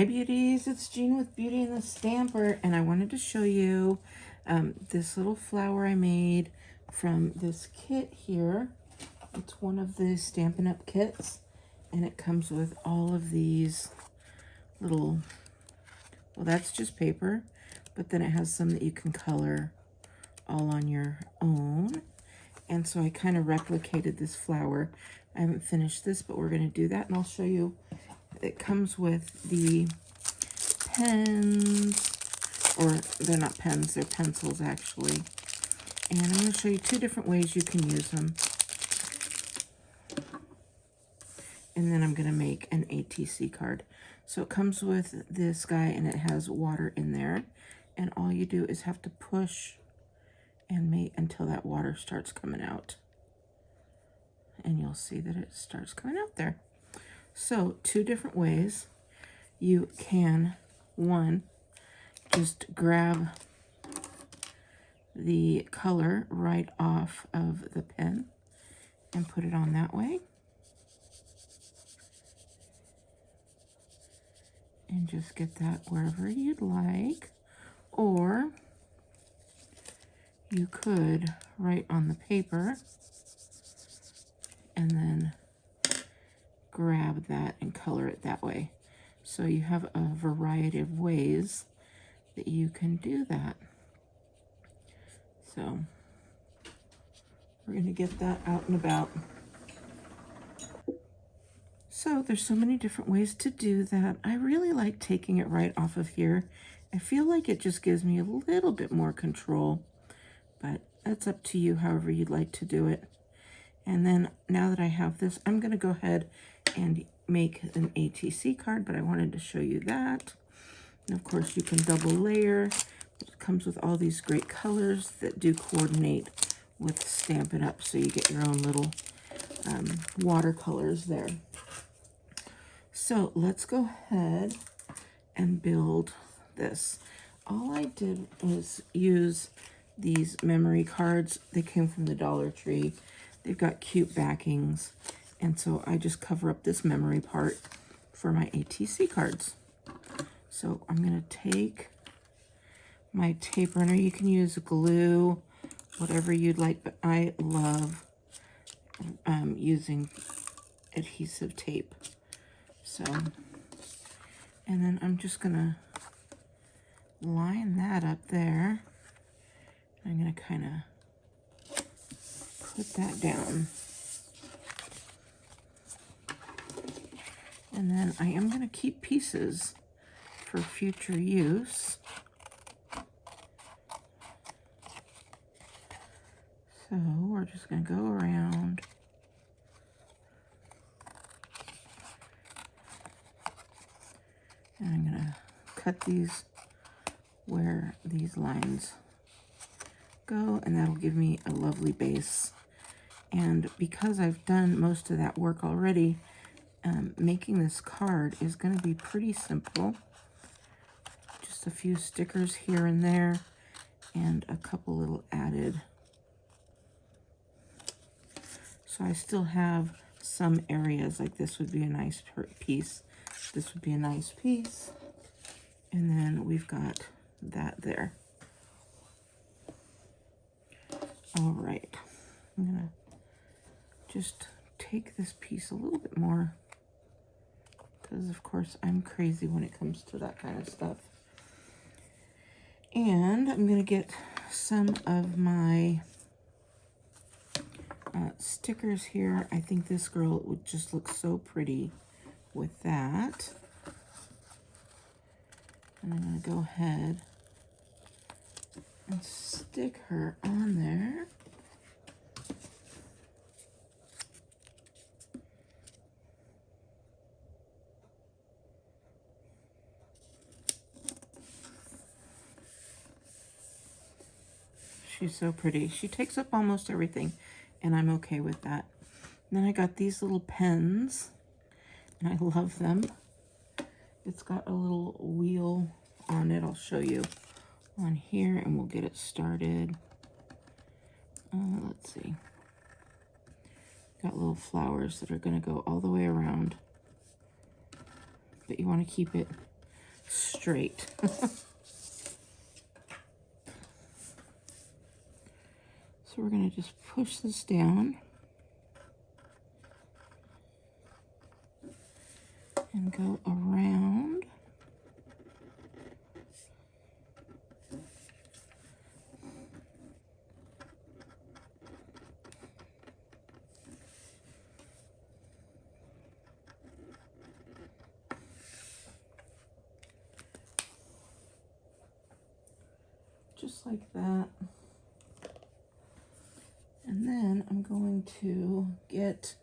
Hi beauties, it's Jean with Beauty and the Stamper, and I wanted to show you this little flower I made from this kit here. It's one of the Stampin' Up kits, and it comes with all of these little, well, that's just paper, but then it has some that you can color all on your own. And so I kind of replicated this flower. I haven't finished this, but we're going to do that, and I'll show you. It comes with the pens, or they're not pens, they're pencils actually. And I'm going to show you two different ways you can use them. And then I'm going to make an ATC card. So it comes with this guy, and it has water in there. And all you do is have to push and make until that water starts coming out. And you'll see that it starts coming out there. So two different ways. You can, one, just grab the color right off of the pen and put it on that way. And just get that wherever you'd like. Or you could write on the paper and then grab that and color it that way. So you have a variety of ways that you can do that. So we're going to get that out and about. So there's so many different ways to do that. I really like taking it right off of here. I feel like it just gives me a little bit more control, but that's up to you however you'd like to do it. And then now that I have this, I'm going to go ahead and make an ATC card, but I wanted to show you that. And of course you can double layer. It comes with all these great colors that do coordinate with Stampin' Up, so you get your own little watercolors there. So let's go ahead and build this. All I did was use these memory cards. They came from the Dollar Tree. They've got cute backings, and so I just cover up this memory part for my ATC cards. So I'm going to take my tape runner. You can use glue, whatever you'd like, but I love using adhesive tape. So, and then I'm just going to line that up there. I'm going to kind of put that down. And then I am going to keep pieces for future use. So we're just going to go around. And I'm going to cut these where these lines go, and that'll give me a lovely base. And because I've done most of that work already, making this card is going to be pretty simple. Just a few stickers here and there, and a couple little added. So I still have some areas, like this would be a nice piece. This would be a nice piece. And then we've got that there. All right. I'm going to just take this piece a little bit more, because of course I'm crazy when it comes to that kind of stuff. And I'm going to get some of my stickers here. I think this girl would just look so pretty with that. And I'm going to go ahead and stick her on there. She's so pretty. She takes up almost everything, and I'm okay with that. And then I got these little pens, and I love them. It's got a little wheel on it. I'll show you on here, and we'll get it started. Let's see. Got little flowers that are going to go all the way around, but you want to keep it straight. So we're going to just push this down and go around. Just like that. And then I'm going to get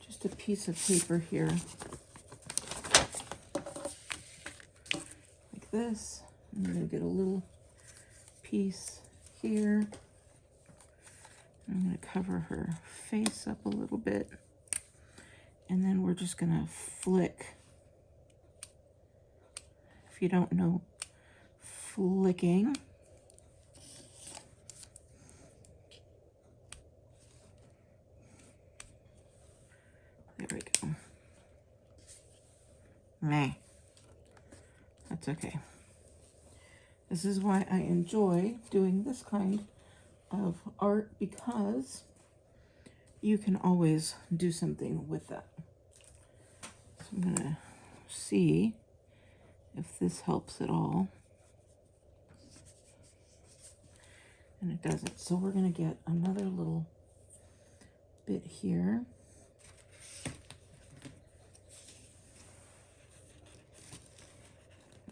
just a piece of paper here, like this. And I'm going to get a little piece here. I'm going to cover her face up a little bit. And then we're just going to flick. If you don't know flicking, there we go. Meh. That's okay. This is why I enjoy doing this kind of art, because you can always do something with that. So I'm gonna see if this helps at all. And it doesn't. So we're gonna get another little bit here.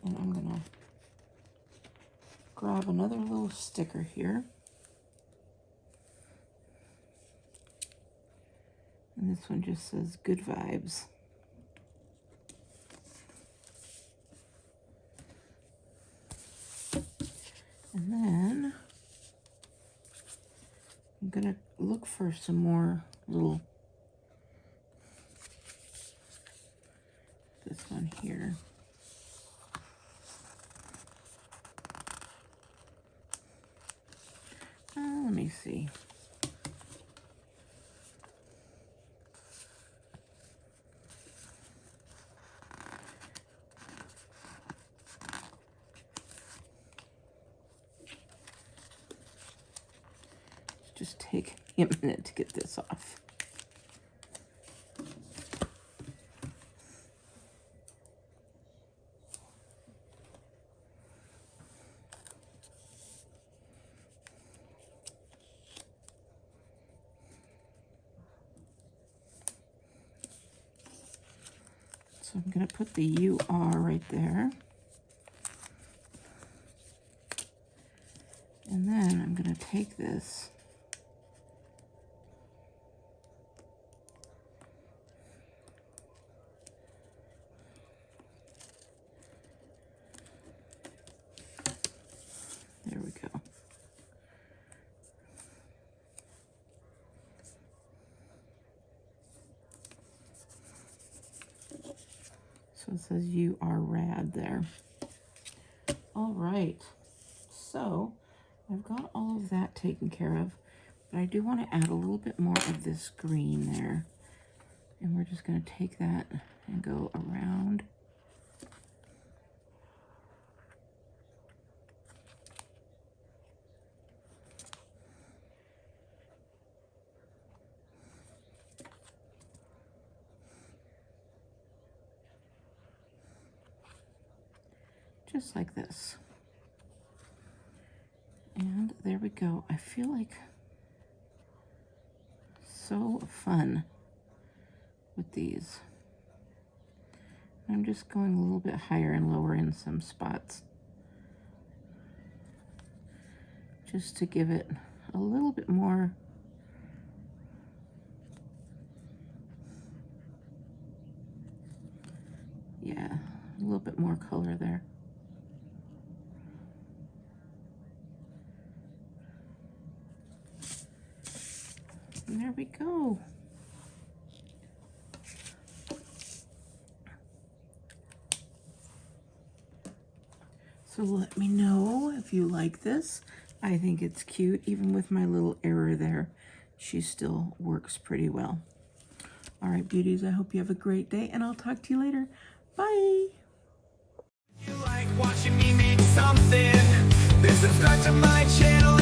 And I'm gonna grab another little sticker here. And this one just says good vibes. And then I'm gonna look for some more little, this one here. Let me see. Just take me a minute to get this off. So I'm going to put the UR right there. And then I'm going to take this there we go. So it says you are rad there. All right, so I've got all of that taken care of, but I do want to add a little bit more of this green there. And we're just going to take that and go around. Just like this. And there we go. I feel like so fun with these. I'm just going a little bit higher and lower in some spots, just to give it a little bit more a little bit more color there. And there we go. So let me know if you like this. I think it's cute. Even with my little error there, she still works pretty well. All right, beauties, I hope you have a great day, and I'll talk to you later. Bye. to my channel.